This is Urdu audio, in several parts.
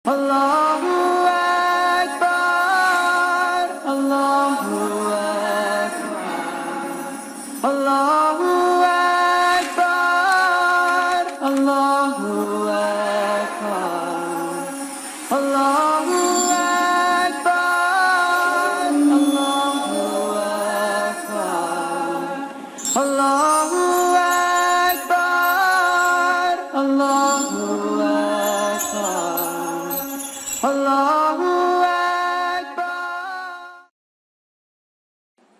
اللہ اکبر اللہ اکبر اللہ اکبر اللہ اکبر اللہ اکبر اللہ اکبر اللہ اللہ اکبر۔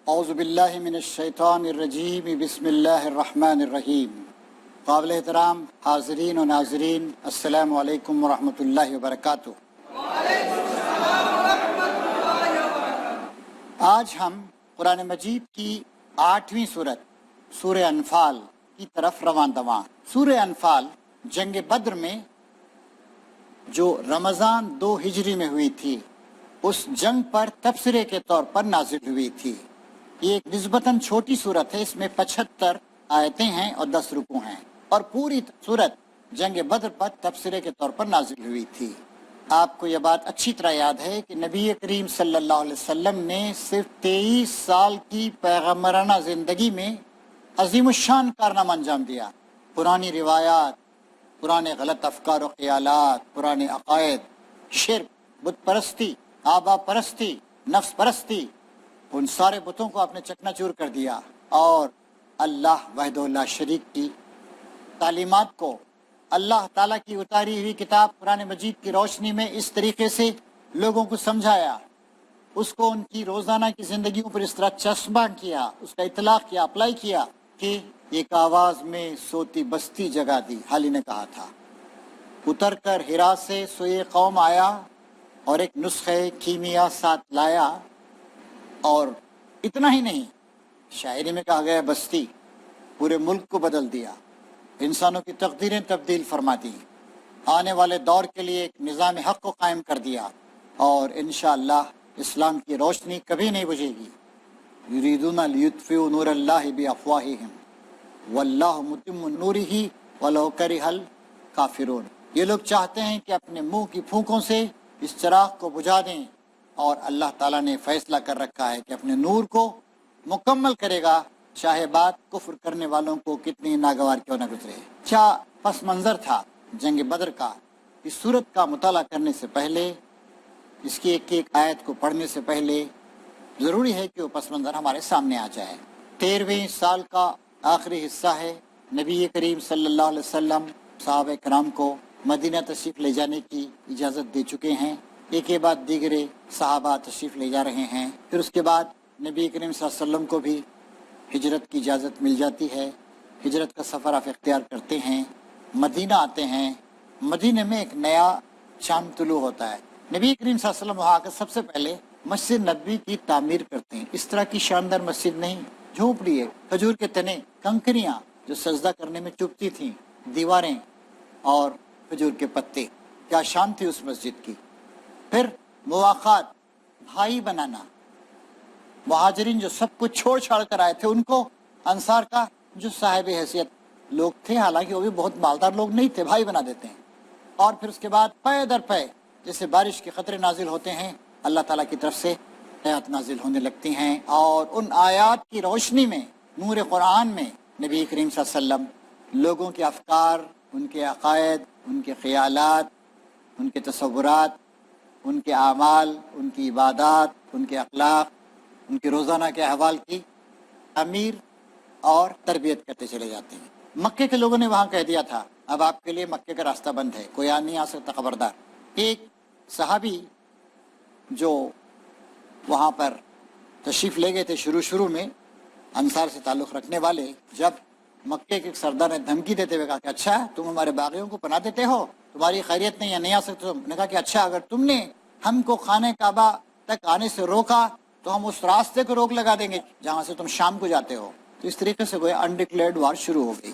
اعوذ باللہ من الشیطان الرجیم، بسم اللہ الرحمن الرحیم۔ قابل احترام حاضرین و ناظرین، السلام علیکم ورحمۃ اللہ وبرکاتہ۔ آج ہم قرآن مجید کی 8ویں سورت سورہ انفال کی طرف رواں دواں۔ سورہ انفال جنگ بدر میں جو رمضان 2 ہجری میں ہوئی تھی، اس جنگ پر تبصرے کے طور پر نازل ہوئی تھی۔ یہ ایک نسبتاً چھوٹی صورت ہے، اس میں 75 آیتیں ہیں اور 10 رکوع ہیں، اور پوری صورت جنگ بدر پر تبصرے کے طور پر نازل ہوئی تھی۔ آپ کو یہ بات اچھی طرح یاد ہے کہ نبی کریم صلی اللہ علیہ وسلم نے صرف 23 سال کی پیغمبرانہ زندگی میں عظیم الشان کارنامہ انجام دیا۔ پرانی روایات، پرانے غلط افکار و خیالات، پرانے عقائد، شرک، بت پرستی، آبا پرستی، نفس پرستی، ان سارے بتوں کو آپ نے چکنا چور کر دیا، اور اللہ وحدہ لا شریک کی تعلیمات کو اللہ تعالیٰ کی اتاری ہوئی کتاب قرآن مجید کی روشنی میں اس طریقے سے لوگوں کو سمجھایا، اس کو ان کی روزانہ کی زندگیوں پر اس طرح چسپاں کیا، اس کا اطلاق کیا، اپلائی کیا کہ ایک آواز میں سوتی بستی جگا دی۔ حالی نے کہا تھا، اتر کر ہرا سے سوئے قوم آیا اور ایک نسخہ کیمیا ساتھ لایا، اور اتنا ہی نہیں، شاعری میں کہا گیا بستی پورے ملک کو بدل دیا، انسانوں کی تقدیریں تبدیل فرما دی، آنے والے دور کے لیے ایک نظام حق کو قائم کر دیا، اور انشاءاللہ اسلام کی روشنی کبھی نہیں بجھے گی۔ یریدون لیطفئوا نور اللہ بافواہہم واللہ متم نورہ ولو کرہ الکافرون۔ یہ لوگ چاہتے ہیں کہ اپنے منہ کی پھونکوں سے اس چراغ کو بجھا دیں، اور اللہ تعالیٰ نے فیصلہ کر رکھا ہے کہ اپنے نور کو مکمل کرے گا، چاہے بات کفر کرنے والوں کو کتنی ناگوار کیوں نہ گزرے۔ کیا پس منظر تھا جنگ بدر کا؟ اس صورت کا مطالعہ کرنے سے پہلے، اس کی ایک ایک آیت کو پڑھنے سے پہلے ضروری ہے کہ وہ پس منظر ہمارے سامنے آ جائے۔ 13ویں سال کا آخری حصہ ہے۔ نبی کریم صلی اللہ علیہ وسلم صحابہ کرام کو مدینہ تشریف لے جانے کی اجازت دے چکے ہیں، ایک کے بعد دیگرے صحابہ تشریف لے جا رہے ہیں۔ پھر اس کے بعد نبی کریم صلی اللہ علیہ وسلم کو بھی ہجرت کی اجازت مل جاتی ہے، ہجرت کا سفر آپ اختیار کرتے ہیں، مدینہ آتے ہیں۔ مدینہ میں ایک نیا شام طلوع ہوتا ہے۔ نبی کریم صلی اللہ علیہ وسلم وہاں آ کر سب سے پہلے مسجد نبوی کی تعمیر کرتے ہیں۔ اس طرح کی شاندار مسجد نہیں، جھونپڑی ہے، کھجور کے تنے، کنکریاں جو سجدہ کرنے میں چبھتی تھیں، دیواریں اور کھجور کے پتے، کیا شان تھی اس مسجد کی۔ پھر مواقعات، بھائی بنانا، مہاجرین جو سب کچھ چھوڑ چھاڑ کر آئے تھے ان کو انصار کا جو صاحب حیثیت لوگ تھے، حالانکہ وہ بھی بہت مالدار لوگ نہیں تھے، بھائی بنا دیتے ہیں۔ اور پھر اس کے بعد پے در پے جیسے بارش کے قطرے نازل ہوتے ہیں، اللہ تعالیٰ کی طرف سے آیات نازل ہونے لگتی ہیں، اور ان آیات کی روشنی میں، نور قرآن میں نبی کریم صلی اللہ علیہ وسلم لوگوں کے افکار، ان کے عقائد، ان کے خیالات، ان کے تصورات، ان کے اعمال، ان کی عبادات، ان کے اخلاق، ان کے روزانہ کے احوال کی تعمیر اور تربیت کرتے چلے جاتے ہیں۔ مکے کے لوگوں نے وہاں کہہ دیا تھا، اب آپ کے لیے مکے کا راستہ بند ہے، کوئی نہیں آ سکتا، خبردار۔ ایک صحابی جو وہاں پر تشریف لے گئے تھے شروع میں، انصار سے تعلق رکھنے والے، جب مکے کے سردار نے دھمکی دیتے ہوئے کہا کہ اچھا تم ہمارے باغیوں کو پناہ دیتے ہو، تمہاری خیریت نہیں ہے، نہیں آ سکتے، نے کہا کہ اچھا اگر تم نے ہم کو خانہ کعبہ تک آنے سے روکا تو ہم اس راستے کو روک لگا دیں گے جہاں سے تم شام کو جاتے ہو۔ تو اس طریقے سے کوئی انڈکلیئرڈ وار شروع ہو گئی۔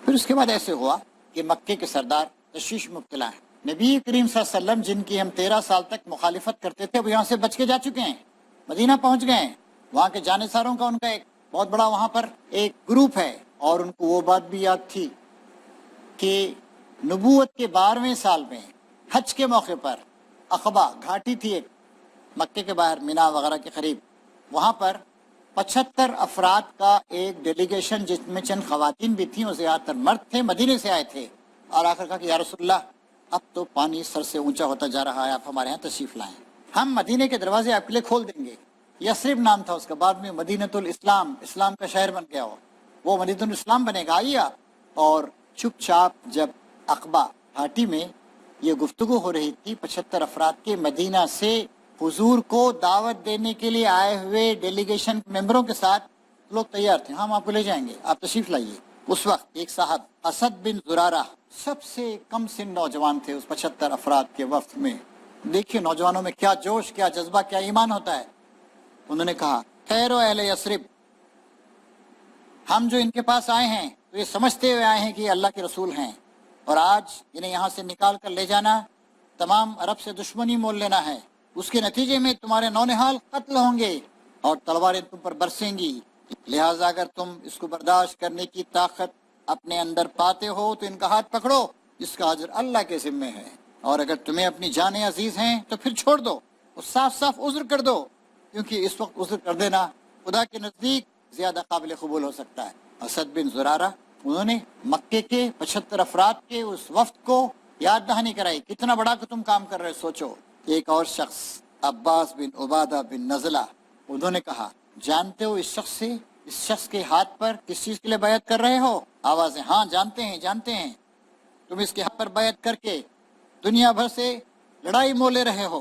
پھر اس کے بعد ایسے ہوا کہ مکے کے سردار تشویش مبتلا ہیں۔ نبی کریم صلی اللہ علیہ وسلم جن کی ہم 13 سال تک مخالفت کرتے تھے، وہ یہاں سے بچ کے جا چکے ہیں، مدینہ پہنچ گئے ہیں۔ وہاں کے جانصاروں کا ان کا ایک بہت بڑا وہاں پر ایک گروپ ہے، اور ان کو وہ بات بھی یاد تھی کہ نبوت کے 12ویں سال میں حج کے موقع پر عقبہ گھاٹی تھی ایک مکے کے باہر مینا وغیرہ کے قریب، وہاں پر 75 افراد کا ایک ڈیلیگیشن جس میں چند خواتین بھی تھیں اور زیادہ تر مرد تھے، مدینے سے آئے تھے، اور آخر کہا کہ یا رسول اللہ اب تو پانی سر سے اونچا ہوتا جا رہا ہے، آپ ہمارے یہاں تشریف لائیں، ہم مدینے کے دروازے آپ کے لیے کھول دیں گے۔ یثرب نام تھا اس کا، بعد میں مدینۃ الاسلام، اسلام کا شہر بن گیا وہ مدینۃ الاسلام بنے گا، آئیے آپ۔ اور چپ چاپ جب عقبہ گھاٹی میں یہ گفتگو ہو رہی تھی 75 افراد کے مدینہ سے حضور کو دعوت دینے کے لیے آئے ہوئے ڈیلیگیشن ممبروں کے ساتھ لوگ تیار تھے، ہم آپ کو لے جائیں گے، آپ تشریف لائیے۔ اس وقت ایک صاحب اسد بن زرارہ سب سے کم سن نوجوان تھے اس 75 افراد کے وفد میں۔ دیکھیے نوجوانوں میں کیا جوش، کیا جذبہ، کیا ایمان ہوتا ہے۔ انہوں نے کہا خیر و اہل یثرب، ہم جو ان کے پاس آئے ہیں تو یہ سمجھتے ہوئے آئے ہیں کہ یہ اللہ کے رسول ہیں، اور آج انہیں یہاں سے نکال کر لے جانا تمام عرب سے دشمنی مول لینا ہے، اس کے نتیجے میں تمہارے نونہال قتل ہوں گے اور تلواریں تم پر برسیں گی، لہٰذا اگر تم اس کو برداشت کرنے کی طاقت اپنے اندر پاتے ہو تو ان کا ہاتھ پکڑو، جس کا اجر اللہ کے ذمے ہے، اور اگر تمہیں اپنی جانیں عزیز ہیں تو پھر چھوڑ دو اور صاف صاف عذر کر دو، کیونکہ اس وقت عذر کر دینا خدا کے نزدیک زیادہ قابل قبول ہو سکتا ہے۔ اسد بن زرارہ انہوں نے مکے کے 75 افراد کے اس وفد کو یاد دہانی کرائی، کتنا بڑا کہ تم کام کر رہے، سوچو۔ ایک اور شخص عباس بن عبادہ بن نزلہ، انہوں نے کہا جانتے ہو اس شخص کے ہاتھ پر کس چیز کے لیے بیعت کر رہے ہو؟ آوازیں ہاں جانتے ہیں، تم اس کے ہاتھ پر بیعت کر کے دنیا بھر سے لڑائی مولے رہے ہو،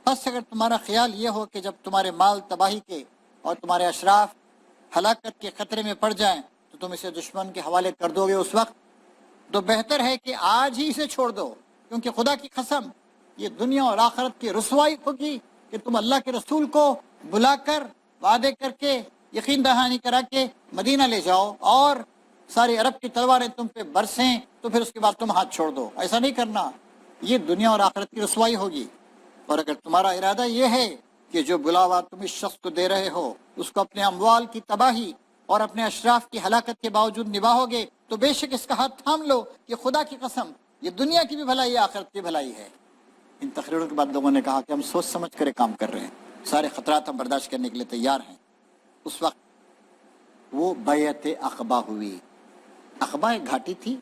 بس اگر تمہارا خیال یہ ہو کہ جب تمہارے مال تباہی کے اور تمہارے اشراف ہلاکت کے خطرے میں پڑ جائیں تو تم اسے دشمن کے حوالے کر دو گے، اس وقت تو بہتر ہے کہ آج ہی اسے چھوڑ دو، کیونکہ خدا کی قسم یہ دنیا اور آخرت کی رسوائی ہوگی کہ تم اللہ کے رسول کو بلا کر وعدے کر کے یقین دہانی کرا کے مدینہ لے جاؤ اور ساری عرب کی تلواریں تم پہ برسیں تو پھر اس کے بعد تم ہاتھ چھوڑ دو، ایسا نہیں کرنا، یہ دنیا اور آخرت کی رسوائی ہوگی۔ اور اگر تمہارا ارادہ یہ ہے کہ جو بلاوا تم اس شخص کو دے رہے ہو اس کو اپنے اموال کی تباہی اور اپنے اشراف کی ہلاکت کے باوجود نبھاؤ گے تو بے شک اس کا ہاتھ تھام لو کہ خدا کی قسم یہ دنیا کی بھی بھلائی ہے، آخرت کی بھلائی ہے۔ ان تقریروں کے بعد لوگوں نے کہا کہ ہم سوچ سمجھ کر کام کر رہے ہیں، سارے خطرات ہم برداشت کرنے کے لیے تیار ہیں۔ اس وقت وہ بیعت عقبہ ہوئی۔ عقبہ ایک گھاٹی تھی،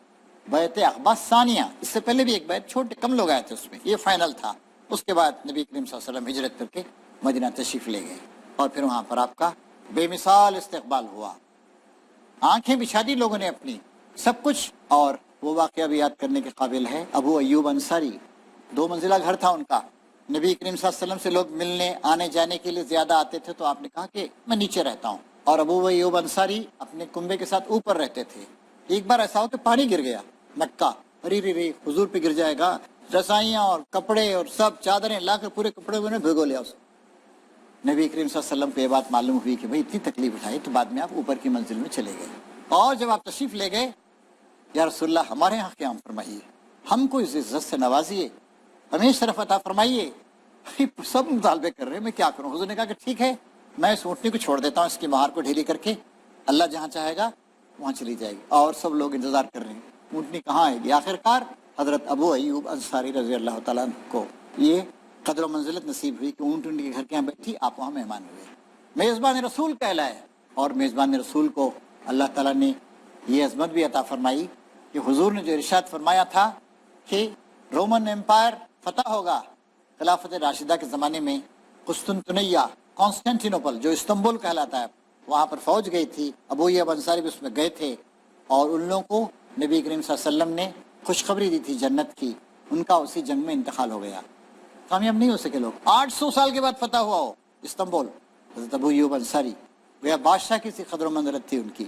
بیعت عقبہ ثانیہ، اس سے پہلے بھی ایک بیعت، چھوٹے کم لوگ آئے تھے اس میں، یہ فائنل تھا۔ اس کے بعد نبی کریم صلی اللہ علیہ وسلم ہجرت کر کے مدینہ تشریف لے گئے، اور پھر وہاں پر آپ کا بے مثال استقبال ہوا، آنکھیں بچھا دی لوگوں نے اپنی، سب کچھ۔ اور وہ واقعہ بھی یاد کرنے کے قابل ہے، ابو ایوب انصاری، 2 منزلہ گھر تھا ان کا، نبی کریم صلی اللہ علیہ وسلم سے لوگ ملنے آنے جانے کے لیے زیادہ آتے تھے تو آپ نے کہا کہ میں نیچے رہتا ہوں، اور ابو ایوب انصاری اپنے کنبے کے ساتھ اوپر رہتے تھے۔ ایک بار ایسا ہو کہ پانی گر گیا مٹکا، ری حضور پہ گر جائے گا، رسائیاں اور کپڑے اور سب چادریں لا کر پورے کپڑے میں نے بھگو لیا اس کو۔ نبی کریم صلی اللہ علیہ وسلم کو یہ بات معلوم ہوئی کہ بھئی اتنی تکلیف اٹھائی تو بعد میں آپ اوپر کی منزل میں چلے گئے، اور جب آپ تشریف لے گئے یا رسول اللہ ہمارے یہاں قیام فرمائیے، ہم کو اس عزت سے نوازیے، ہمیں شرف عطا فرمائیے۔ سب مطالبے کر رہے ہیں، میں کیا کروں؟ حضور نے کہا کہ ٹھیک ہے میں اس اونٹنی کو چھوڑ دیتا ہوں، اس کی مہار کو ڈھیلی کر کے اللہ جہاں چاہے گا وہاں چلی جائے گی، اور سب لوگ انتظار کر رہے ہیں اونٹنی کہاں آئے گی۔ آخرکار حضرت ابو ایوب انصاری رضی اللہ تعالیٰ عنہ کو یہ قدر و منزلت نصیب ہوئی کہ اونٹ ان کے گھر کے یہاں بیٹھی، آپ وہاں مہمان ہوئے، میزبان رسول کہلائے۔ اور میزبان رسول کو اللہ تعالیٰ نے یہ عظمت بھی عطا فرمائی کہ حضور نے جو ارشاد فرمایا تھا کہ رومن امپائر فتح ہوگا خلافت راشدہ کے زمانے میں، قسطنطنیہ کانسٹینٹینوپل جو استنبول کہلاتا ہے، وہاں پر فوج گئی تھی، ابو ایوب انصاری بھی اس میں گئے تھے، اور ان لوگوں کو نبی کریم صلی اللہ علیہ وسلم نے خوشخبری دی تھی جنت کی، ان کا اسی جنگ میں انتقال ہو گیا، کامیاب نہیں ہو سکے لوگ۔ 800 سال کے بعد فتح ہوا ہو استنبول، حضرت ابو ایوب انصاری گویا بادشاہ کی سی قدر و منزلت تھی ان کی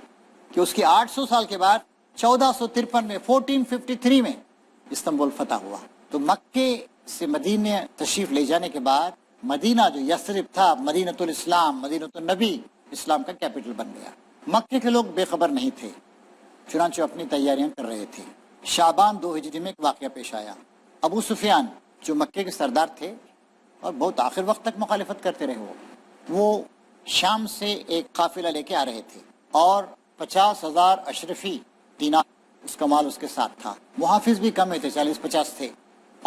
کہ اس کی 800 سال کے بعد 1453 میں 1453 میں استنبول فتح ہوا۔ تو مکے سے مدینہ تشریف لے جانے کے بعد مدینہ جو یثرب تھا، مدینۃ الاسلام، مدینۃ النبی، اسلام کا کیپٹل بن گیا۔ مکے کے لوگ بے خبر نہیں تھے، چنانچہ اپنی تیاریاں کر رہے تھے۔ شعبان 2 ہجری میں ایک واقعہ پیش آیا، ابو سفیان جو مکے کے سردار تھے اور بہت آخر وقت تک مخالفت کرتے رہے، وہ شام سے ایک قافلہ لے کے آ رہے تھے اور 50,000 اشرفی دینار اس کا مال اس کے ساتھ تھا، محافظ بھی کم تھے، 40-50 تھے،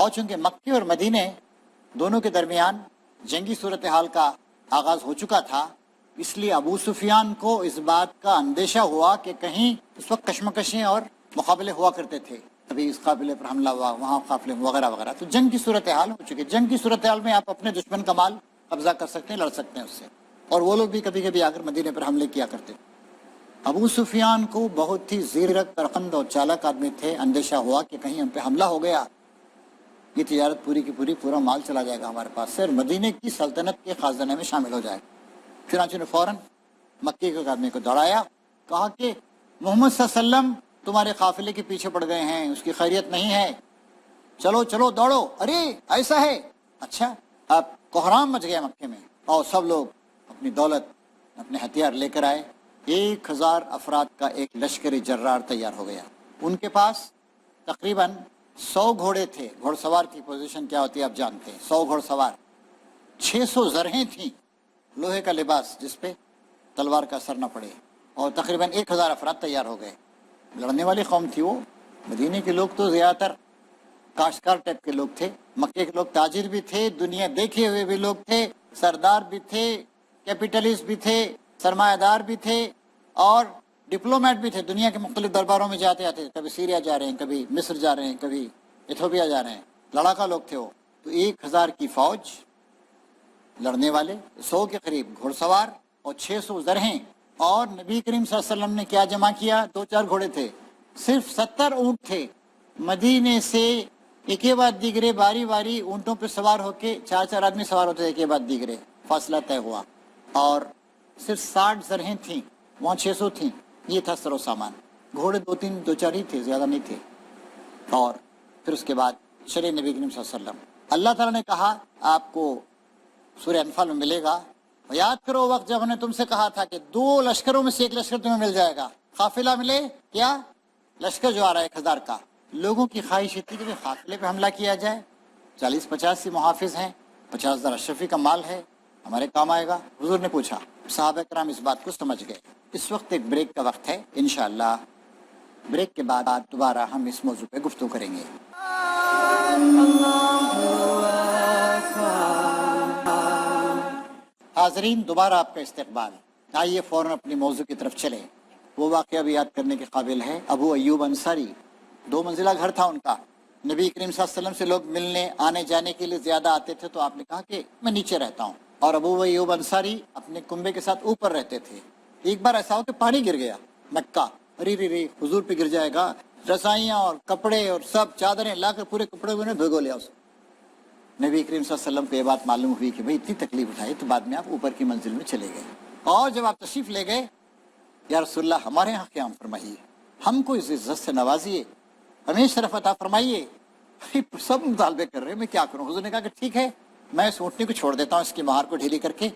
اور چونکہ مکے اور مدینے دونوں کے درمیان جنگی صورتحال کا آغاز ہو چکا تھا، اس لیے ابو سفیان کو اس بات کا اندیشہ ہوا کہ کہیں اس وقت کشمکشیں اور مقابلے ہوا کرتے تھے، کبھی اس قافلے پر حملہ ہوا، وہاں قافلے وغیرہ وغیرہ، تو جنگ کی صورتحال ہو چکی۔ جنگ کی صورتحال میں آپ اپنے دشمن کا مال قبضہ کر سکتے ہیں، لڑ سکتے ہیں اس سے، اور وہ لوگ بھی کبھی کبھی آ کر مدینے پر حملے کیا کرتے تھے۔ ابو سفیان کو بہت ہی زیرک، ترقند اور چالاک آدمی تھے، اندیشہ ہوا کہ کہیں ہم پہ حملہ ہو گیا، یہ تجارت پوری کی پوری، پورا مال چلا جائے گا ہمارے پاس سے، اور مدینے کی سلطنت کے خزانے میں شامل ہو جائے گا۔ چنانچہ نے فوراً مکے کے آدمی کو دوڑایا، کہا کہ محمد صلی اللہ علیہ وسلم تمہارے قافلے کے پیچھے پڑ گئے ہیں، اس کی خیریت نہیں ہے، چلو چلو دوڑو۔ ارے ایسا ہے، اچھا۔ اب کوہرام مچ گیا مکے میں، اور سب لوگ اپنی دولت، اپنے ہتھیار لے کر آئے۔ 1000 افراد کا ایک لشکری جرار تیار ہو گیا۔ ان کے پاس تقریباً 100 گھوڑے تھے۔ گھوڑ سوار کی پوزیشن کیا ہوتی ہے آپ جانتے ہیں، 100 گھوڑ سوار، 600 زرہیں تھیں، لوہے کا لباس جس پہ تلوار کا اثر نہ پڑے، اور تقریباً 1000 افراد تیار ہو گئے۔ لڑنے والی قوم تھی وہ۔ مدینے کے لوگ تو زیادہ تر کاشتکار ٹائپ کے لوگ تھے، مکے کے لوگ تاجر بھی تھے، دنیا دیکھے ہوئے بھی لوگ تھے، سردار بھی تھے، کیپیٹلسٹ بھی تھے، سرمایہ دار بھی تھے، اور ڈپلومیٹ بھی تھے، دنیا کے مختلف درباروں میں جاتے آتے، کبھی سیریا جا رہے ہیں، کبھی مصر جا رہے ہیں، کبھی ایتھوپیا جا رہے ہیں، لڑاکا لوگ تھے وہ۔ تو 1000 کی فوج، لڑنے والے 100 کے قریب گھوڑ سوار، اور 600 زرہیں، اور نبی کریم صلی اللہ علیہ وسلم نے کیا جمع کیا؟ 2-4 گھوڑے تھے، صرف 70 اونٹ تھے۔ مدینے سے ایک کے بعد دیگرے باری باری اونٹوں پہ سوار ہو کے 4 آدمی سوار ہوتے تھے، ایک کے بعد دیگرے، فاصلہ طے ہوا، اور صرف 60 زرہیں تھیں، وہاں 600 تھیں۔ یہ تھا سر و سامان۔ گھوڑے 2-3 ہی تھے، زیادہ نہیں تھے۔ اور پھر اس کے بعد چلے نبی کریم صلی اللہ علیہ وسلم۔ اللہ تعالیٰ نے کہا آپ کو سورہ انفال میں ملے گا، یاد کرو وقت جب ہم نے تم سے کہا تھا کہ 2 لشکروں میں سے ایک لشکر تمہیں مل جائے گا۔ قافلہ ملے کیا؟ لشکر جو آ رہا ہے 1000 کا۔ لوگوں کی خواہش تھی کہ قافلے پہ حملہ کیا جائے، 40-50 محافظ ہیں، 50,000 اشرفی کا مال ہے، ہمارے کام آئے گا۔ حضور نے پوچھا، صحابہ کرام اس بات کو سمجھ گئے۔ اس وقت ایک بریک کا وقت ہے، انشاءاللہ بریک کے بعد دوبارہ ہم اس موضوع پہ گفتگو کریں گے۔ حاضرین، دوبارہ آپ کا استقبال۔ آئیے فوراً اپنی موضوع کی طرف چلیں۔ وہ واقعہ بھی یاد کرنے کے قابل ہے۔ ابو ایوب انصاری، 2 منزلہ گھر تھا ان کا۔ نبی کریم صلی اللہ علیہ وسلم سے لوگ ملنے آنے جانے کے لیے زیادہ آتے تھے، تو آپ نے کہا کہ میں نیچے رہتا ہوں، اور ابو ایوب انصاری اپنے کنبے کے ساتھ اوپر رہتے تھے۔ ایک بار ایسا ہو کہ پانی گر گیا مکہ، ری حضور پہ گر جائے گا، رسائیاں اور کپڑے اور سب چادریں لا کر پورے کپڑے میں نے بھگو لیا اسے۔ نبی کریم صلی اللہ علیہ وسلم کو یہ بات معلوم ہوئی کہ بھئی اتنی تکلیف اٹھائی، تو بعد میں آپ اوپر کی منزل میں چلے گئے، اور جب آپ تشریف لے گئے، یا رسول اللہ ہمارے یہاں قیام فرمائیے، ہم کو اس عزت سے نوازیے، ہمیں شرف عطا فرمائیے۔ سب مطالبے کر رہے ہیں، میں کیا کروں؟ حضور نے کہا کہ ٹھیک ہے، میں اس اونٹنی کو چھوڑ دیتا ہوں، اس کی مہار کو ڈھیلی کر کے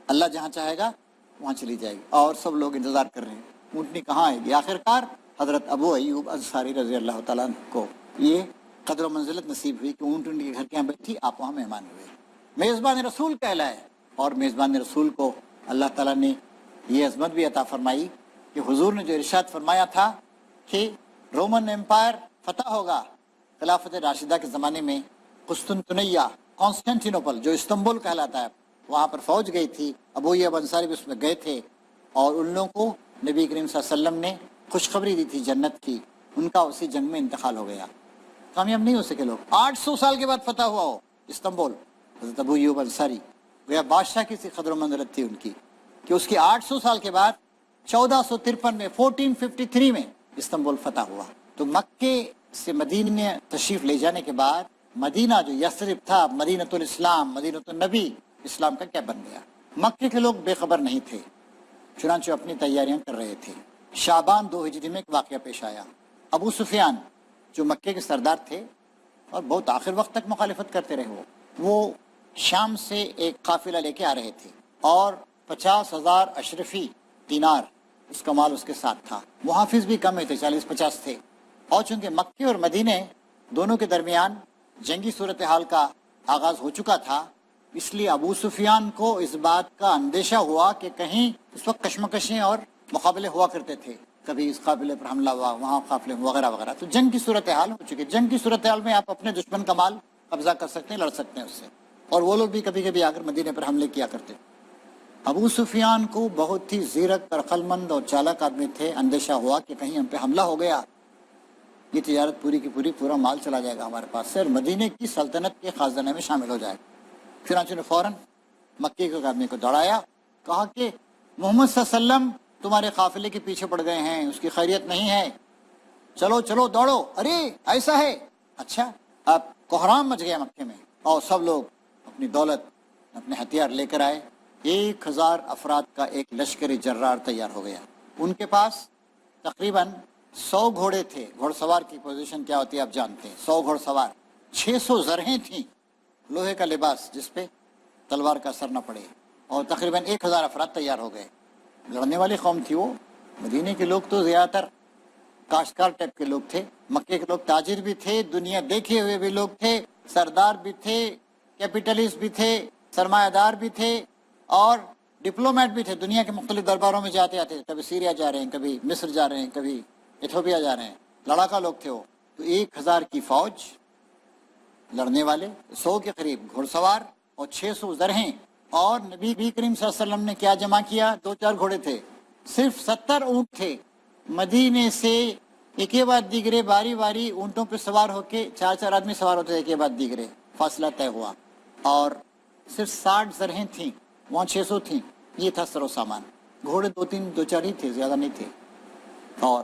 اللہ جہاں چاہے گا وہاں چلی جائے گی۔ اور سب لوگ انتظار کر رہے ہیں اونٹنی کہاں آئے گی۔ آخرکار حضرت ابو ایوب انصاری رضی اللہ تعالیٰ عنہ کو یہ قدر و منزلت نصیب ہوئی کہ اونٹنی کے گھر کے یہاں بیٹھی، آپ وہاں مہمان ہوئے، میزبان رسول کہلائے۔ اور میزبان رسول کو اللہ تعالیٰ نے یہ عظمت بھی عطا فرمائی کہ حضور نے جو ارشاد فرمایا تھا کہ رومن امپائر فتح ہوگا خلافت راشدہ کے زمانے میں، قسطنطنیہ، کانسٹینٹینوپل جو استنبول کہلاتا ہے، وہاں پر فوج گئی تھی، ابو ایوب انصاری بھی اس میں گئے تھے، اور ان لوگوں کو نبی کریم صلی اللہ علیہ وسلم نے خوشخبری دی تھی جنت کی۔ ان کا اسی جنگ میں انتقال ہو گیا، کامیاب نہیں ہو سکے لوگ۔ 800 سال کے بعد فتح ہوا ہو استنبول، حضرت ابو ایوب انصاری گویا بادشاہ کی سی قدر و منزلت تھی ان کی کہ اس کی 800 سال کے بعد 1453 میں 1453 میں استنبول فتح ہوا۔ تو مکے سے مدینے تشریف لے جانے کے بعد مدینہ جو یثرب تھا، مدینۃ الاسلام، مدینۃ النبی، اسلام کا کیا بن گیا؟ مکے کے لوگ بے خبر نہیں تھے، چنانچہ اپنی تیاریاں کر رہے تھے۔ شعبان 2 ہجری میں ایک واقعہ پیش آیا۔ ابو سفیان جو مکے کے سردار تھے اور بہت آخر وقت تک مخالفت کرتے رہے، وہ شام سے ایک قافلہ لے کے آ رہے تھے، اور 50,000 اشرفی دینار اس کا مال اس کے ساتھ تھا۔ محافظ بھی کم تھے، 40-50 تھے، اور چونکہ مکے اور مدینے دونوں کے درمیان جنگی صورتحال کا آغاز ہو چکا تھا، اس لیے ابو سفیان کو اس بات کا اندیشہ ہوا کہ کہیں اس وقت کشمکشیں اور مقابلے ہوا کرتے تھے، کبھی اس قافلے پر حملہ ہوا، وہاں قافلے وغیرہ وغیرہ، تو جنگ کی صورتحال ہو چکی۔ جنگ کی صورتحال میں آپ اپنے دشمن کا مال قبضہ کر سکتے ہیں، لڑ سکتے ہیں اس سے، اور وہ لوگ بھی کبھی کبھی آ کر مدینے پر حملے کیا کرتے۔ ابو سفیان کو بہت ہی زیرک اور عقلمند اور چالاک آدمی تھے، اندیشہ ہوا کہ کہیں ہم پہ حملہ ہو گیا، یہ تجارت پوری کی پوری، پورا مال چلا جائے گا ہمارے پاس سے اور مدینے کی سلطنت کے خزانے میں شامل ہو جائے گا۔ چنانچہ نے فوراً مکے کے آدمی کو دوڑایا، کہا کہ محمد صلی اللہ علیہ وسلم تمہارے قافلے کے پیچھے پڑ گئے ہیں، اس کی خیریت نہیں ہے، چلو چلو دوڑو۔ ارے ایسا ہے، اچھا۔ اب کوہرام مچ گیا مکے میں، اور سب لوگ اپنی دولت اپنے ہتھیار لے کر آئے۔ 1000 افراد کا ایک لشکری جرار تیار ہو گیا۔ ان کے پاس تقریباً 100 گھوڑے تھے۔ گھوڑ سوار کی پوزیشن کیا ہوتی ہے آپ جانتے ہیں، 100 گھوڑ سوار، 600 زرہیں تھیں، لوہے کا لباس جس پہ تلوار کا اثر نہ پڑے، اور تقریباً 1000 افراد تیار ہو گئے۔ لڑنے والی قوم تھی وہ۔ مدینے کے لوگ تو زیادہ تر کاشتکار ٹائپ کے لوگ تھے، مکے کے لوگ تاجر بھی تھے، دنیا دیکھے ہوئے بھی لوگ تھے، سردار بھی تھے، کیپیٹلسٹ بھی تھے، سرمایہ دار بھی تھے، اور ڈپلومیٹ بھی تھے، دنیا کے مختلف درباروں میں جاتے آتے، کبھی سیریا جا رہے ہیں، کبھی مصر جا رہے ہیں، کبھی ایتھوپیا جا رہے ہیں، لڑاکا لوگ تھے وہ۔ تو 1000 کی فوج، لڑنے والے 100 کے قریب گھوڑ سوار، اور 600 زرہیں، اور نبی کریم صلی اللہ علیہ وسلم نے کیا جمع کیا؟ 2-4 گھوڑے تھے، صرف 70 اونٹ تھے۔ مدینے سے ایک کے بعد دیگرے باری باری اونٹوں پہ سوار ہو کے 4 آدمی سوار ہوتے تھے، ایک کے بعد دیگرے، فاصلہ طے ہوا، اور صرف 60 زرہیں تھیں، وہاں 600 تھیں۔ یہ تھا سر و سامان۔ گھوڑے 2-4 ہی تھے، زیادہ نہیں تھے۔ اور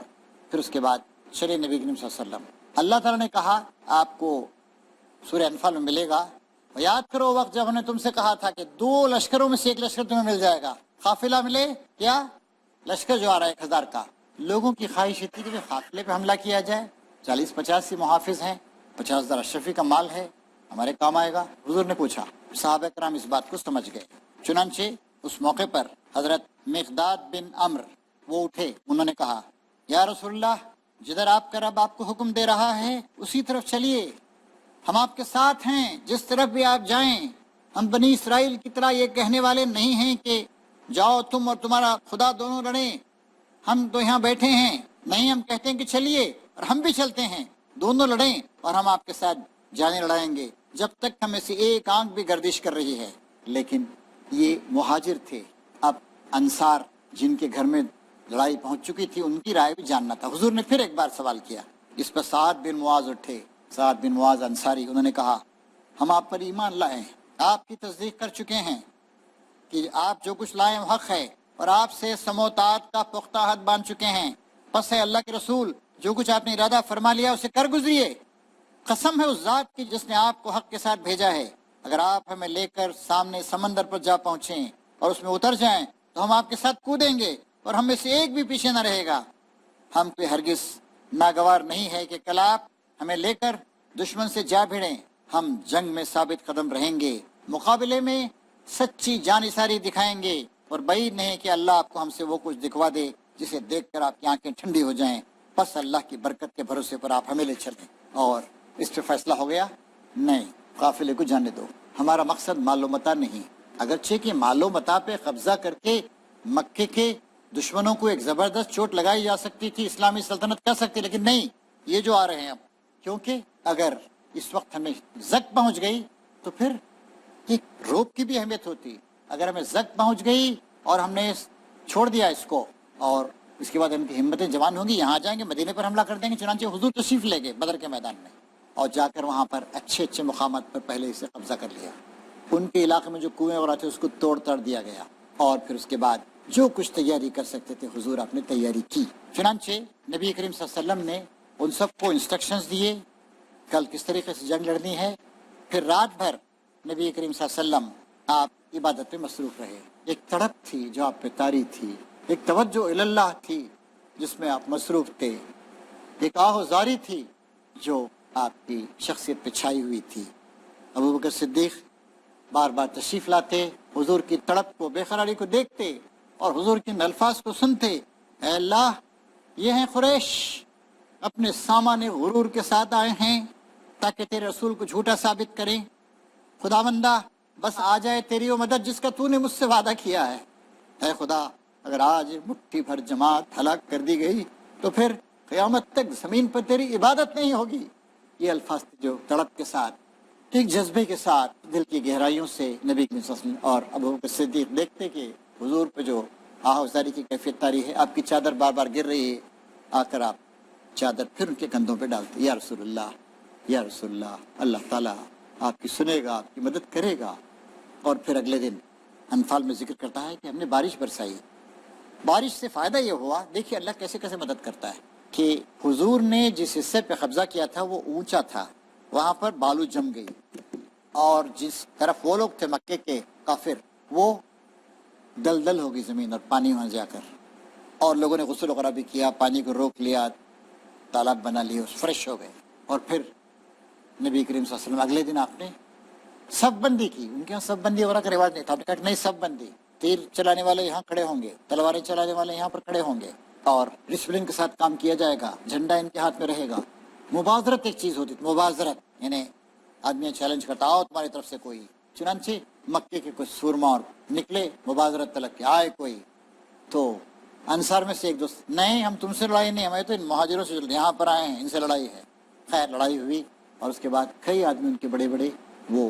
پھر اس کے بعد چلے نبی کریم صلی اللہ علیہ وسلم۔ اللہ تعالیٰ نے کہا آپ کو سورہ انفال میں ملے گا، یاد کرو وقت جب ہم نے تم سے کہا تھا کہ 2 لشکروں میں سے ایک لشکر تمہیں مل جائے گا۔ قافلہ ملے کیا؟ لشکر جو آ رہا ہے 1000 کا۔ لوگوں کی خواہش تھی کہ قافلے پہ حملہ کیا جائے، 40-50 محافظ ہیں، 50,000 اشرفی کا مال ہے، ہمارے کام آئے گا۔ حضور نے پوچھا، صحابہ کرام اس بات کو سمجھ گئے۔ چنانچہ اس موقع پر حضرت مقداد بن عمرو وہ اٹھے، انہوں نے کہا یا رسول اللہ، جدھر آپ کا رب آپ کو حکم دے رہا ہے اسی طرف چلیے، ہم آپ کے ساتھ ہیں، جس طرف بھی آپ جائیں۔ ہم بنی اسرائیل کی طرح یہ کہنے والے نہیں ہیں کہ جاؤ تم اور تمہارا خدا دونوں لڑیں، ہم تو یہاں بیٹھے ہیں۔ نہیں، ہم کہتے ہیں کہ چلیے، اور ہم بھی چلتے ہیں، دونوں لڑیں، اور ہم آپ کے ساتھ جانے لڑائیں گے جب تک ہمیں سے ایک آنکھ بھی گردش کر رہی ہے۔ لیکن یہ مہاجر تھے، اب انصار جن کے گھر میں لڑائی پہنچ چکی تھی ان کی رائے بھی جاننا تھا۔ حضور نے پھر ایک بار سوال کیا، اس پر سعد بن معاذ اٹھے، سعد بن معاذ انصاری، انہوں نے کہا ہم آپ پر ایمان لائے ہیں، آپ کی تصدیق کر چکے ہیں کہ آپ جو کچھ لائے وہ حق ہے، اور آپ سے سموتات کا پختہ عہد باندھ چکے ہیں، پس ہے اللہ کے رسول جو کچھ آپ نے ارادہ فرما لیا اسے کر گزریے۔ قسم ہے اس ذات کی جس نے آپ کو حق کے ساتھ بھیجا ہے، اگر آپ ہمیں لے کر سامنے سمندر پر جا پہنچیں اور اس میں اتر جائیں تو ہم آپ کے ساتھ کودیں گے اور ہم میں سے ایک بھی پیچھے نہ رہے گا۔ ہم پہ ہرگز ناگوار نہیں ہے کہ کل آپ ہمیں لے کر دشمن سے جا بھیڑیں، ہم جنگ میں ثابت قدم رہیں گے، مقابلے میں سچی جانثاری دکھائیں گے، اور بعید نہیں کہ اللہ آپ کو ہم سے وہ کچھ دکھوا دے جسے دیکھ کر آپ کی آنکھیں ٹھنڈی ہو جائیں، بس اللہ کی برکت کے بھروسے پر آپ ہمیں لے چلیں۔ اور اس پہ فیصلہ ہو گیا، نہیں، قافلے کو جانے دو، ہمارا مقصد مال و متاع نہیں، اگرچہ کہ مال و متاع پہ قبضہ کر کے مکے کے دشمنوں کو ایک زبردست چوٹ لگائی جا سکتی تھی، اسلامی سلطنت کر سکتی، لیکن نہیں، یہ جو آ رہے ہیں اب، کیونکہ اگر اس وقت ہمیں زک پہنچ گئی تو پھر ایک روپ کی بھی اہمیت ہوتی، اگر ہمیں زک پہنچ گئی اور ہم نے چھوڑ دیا اس کو، اور اس کے بعد ان کی ہمتیں جوان ہوں گی، یہاں آ جائیں گے، مدینے پر حملہ کر دیں گے۔ چنانچہ حضور تشریف لے گئے بدر کے میدان میں، اور جا کر وہاں پر اچھے اچھے مقامات پر پہلے سے قبضہ کر لیا، ان کے علاقے میں جو کنویں وغیرہ تھے اس کو توڑ تڑ دیا گیا، اور پھر اس کے بعد جو کچھ تیاری کر سکتے تھے حضور آپ نے تیاری کی۔ چنانچہ نبی کریم صلی اللہ علیہ وسلم نے ان سب کو انسٹرکشنز دیے کل کس طریقے سے جنگ لڑنی ہے۔ پھر رات بھر نبی کریم صلی اللہ علیہ وسلم آپ عبادت پہ مصروف رہے، ایک تڑپ تھی جو آپ پہ طاری تھی، ایک توجہ اللہ تھی جس میں آپ مصروف تھے، ایک آہوزاری تھی جو آپ کی شخصیت پہ چھائی ہوئی تھی۔ ابو بکر صدیق بار بار تشریف لاتے، حضور کی تڑپ کو، بے قراری کو دیکھتے اور حضور کے الفاظ کو سنتے، اے اللہ، یہ ہیں قریش، اپنے سامان غرور کے ساتھ آئے ہیں تاکہ تیرے رسول کو جھوٹا ثابت کریں، خداوندہ بس آ جائے تیری وہ مدد جس کا تو نے مجھ سے وعدہ کیا ہے۔ اے خدا، اگر آج مٹھی بھر جماعت ہلاک کر دی گئی تو پھر قیامت تک زمین پر تیری عبادت نہیں ہوگی۔ یہ الفاظ جو تڑپ کے ساتھ ایک جذبے کے ساتھ دل کی گہرائیوں سے نبی کریم صلی اللہ علیہ وسلم اور ابو بکر صدیق دیکھتے کہ حضور پہ جو آہوزاری کی کیفیت طاری ہے، آپ کی چادر بار بار گر رہی ہے، آ کر آپ چادر پھر ان کے کندھوں پہ ڈالتے، یا رسول اللہ، یا رسول اللہ، اللہ تعالیٰ آپ کی سنے گا، آپ کی مدد کرے گا۔ اور پھر اگلے دن انفال میں ذکر کرتا ہے کہ ہم نے بارش برسائی، بارش سے فائدہ یہ ہوا، دیکھیے اللہ کیسے کیسے مدد کرتا ہے کہ حضور نے جس حصے پہ قبضہ کیا تھا وہ اونچا تھا، وہاں پر بالو جم گئی، اور جس طرف وہ لوگ تھے مکے کے کافر، وہ دلدل ہو گئی زمین اور پانی وہاں جا کر، اور لوگوں نے غسل وغیرہ بھی کیا، پانی کو روک لیا، تالاب بنا لیے، فریش ہو گئے۔ اور پھر نبی کریم صلی اللہ علیہ وسلم اگلے دن آپ نے سب بندی کی، ان کے یہاں سب بندی وغیرہ کا رواج نہیں تھا، آپ نے کہا کہ نہیں سب بندی، تیر چلانے والے یہاں کھڑے ہوں گے، تلواریں چلانے والے یہاں پر کھڑے ہوں گے، اور ڈسپلن کے ساتھ کام کیا جائے گا، جھنڈا ان کے ہاتھ میں رہے گا۔ مبازرت ایک چیز ہوتی تھی، مبازرت یعنی آدمی چیلنج کرتا، آؤ تمہاری طرف سے کوئی، چنانچہ مکے کے کچھ سورما اور نکلے مبازرت طلب کے، آئے کوئی تو انصار میں سے ایک دوست، نہیں ہم تم سے لڑائی نہیں، ہمیں تو ان مہاجروں سے یہاں پر آئے ہیں، ان سے لڑائی ہے۔ خیر لڑائی ہوئی، اور اس کے بعد کئی آدمی ان کے بڑے بڑے وہ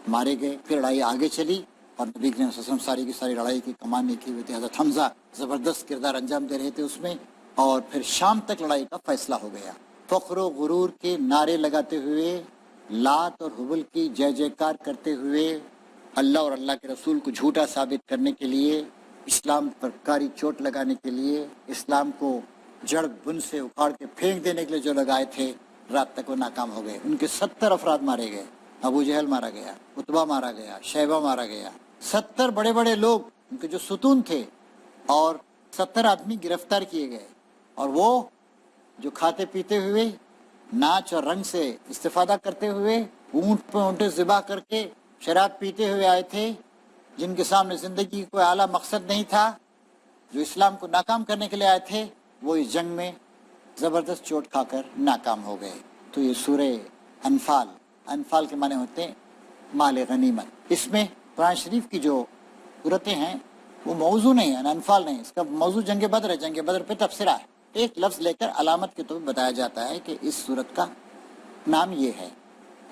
مارے گئے، پھر لڑائی آگے چلی، اور نبی کریم صلی اللہ علیہ وسلم ساری کی ساری لڑائی کی کمان لکھی ہوئی تھی، حضرت حمزہ زبردست کردار انجام دے رہے تھے اس میں، اور پھر شام تک لڑائی کا فیصلہ ہو گیا۔ فخر و غرور کے نعرے لگاتے ہوئے، لات اور حبل کی جے جے کار کرتے ہوئے، اللہ اور اللہ کے رسول کو جھوٹا ثابت کرنے کے لیے، اسلام پر کاری چوٹ لگانے کے لیے، اسلام کو جڑ بن سے اکھاڑ کے پھینک دینے کے لیے جو لگائے تھے، رات تک وہ ناکام ہو گئے۔ ان کے 70 افراد مارے گئے، ابو جہل مارا گیا، عتبہ مارا گیا، شیبہ مارا گیا، 70 بڑے بڑے لوگ ان کے جو ستون تھے، اور 70 آدمی گرفتار کیے گئے۔ اور وہ جو کھاتے پیتے ہوئے، ناچ اور رنگ سے استفادہ کرتے ہوئے، اونٹ پہ اونٹے ذبح کر کے شراب پیتے ہوئے آئے تھے، جن کے سامنے زندگی کی کوئی اعلیٰ مقصد نہیں تھا، جو اسلام کو ناکام کرنے کے لیے آئے تھے، وہ اس جنگ میں زبردست چوٹ کھا کر ناکام ہو گئے۔ تو یہ سورہ انفال، انفال کے معنی ہوتے ہیں مال غنیمت۔ اس میں قرآن شریف کی جو صورتیں ہیں وہ موضوع نہیں ہے، انفال نہیں، اس کا موضوع جنگ بدر ہے، جنگ بدر پہ تبصرہ ہے۔ ایک لفظ لے کر علامت کے طور پر بتایا جاتا ہے کہ اس صورت کا نام یہ ہے۔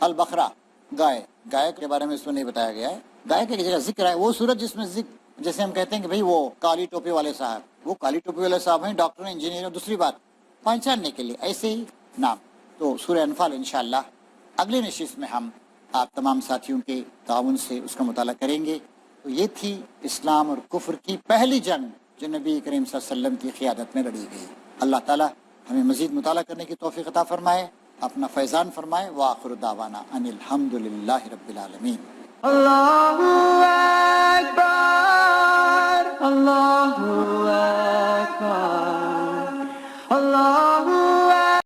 البقرہ، گائے، گائے کے بارے میں اس میں نہیں بتایا گیا ہے، گائے کی جگہ ذکر ہے، وہ صورت جس میں ذکر، جیسے ہم کہتے ہیں کہ بھئی وہ کالی ٹوپی والے صاحب، وہ کالی ٹوپی والے صاحب ہیں، ڈاکٹر ہیں، انجینئر ہیں، دوسری بات پہچاننے کے لیے ایسے ہی نام۔ تو سورہ انفال انشاءاللہ اگلی نشست میں ہم آپ تمام ساتھیوں کے تعاون سے اس کا مطالعہ کریں گے۔ تو یہ تھی اسلام اور کفر کی پہلی جنگ جو نبی کریم صلی اللہ علیہ وسلم کی قیادت میں لڑی گئی۔ اللہ تعالیٰ ہمیں مزید مطالعہ کرنے کی توفیق عطا فرمائے، اپنا فیضان فرمائے۔ وآخر دعوانا ان الحمدللہ رب العالمین۔ Allahu Akbar, Allahu Akbar.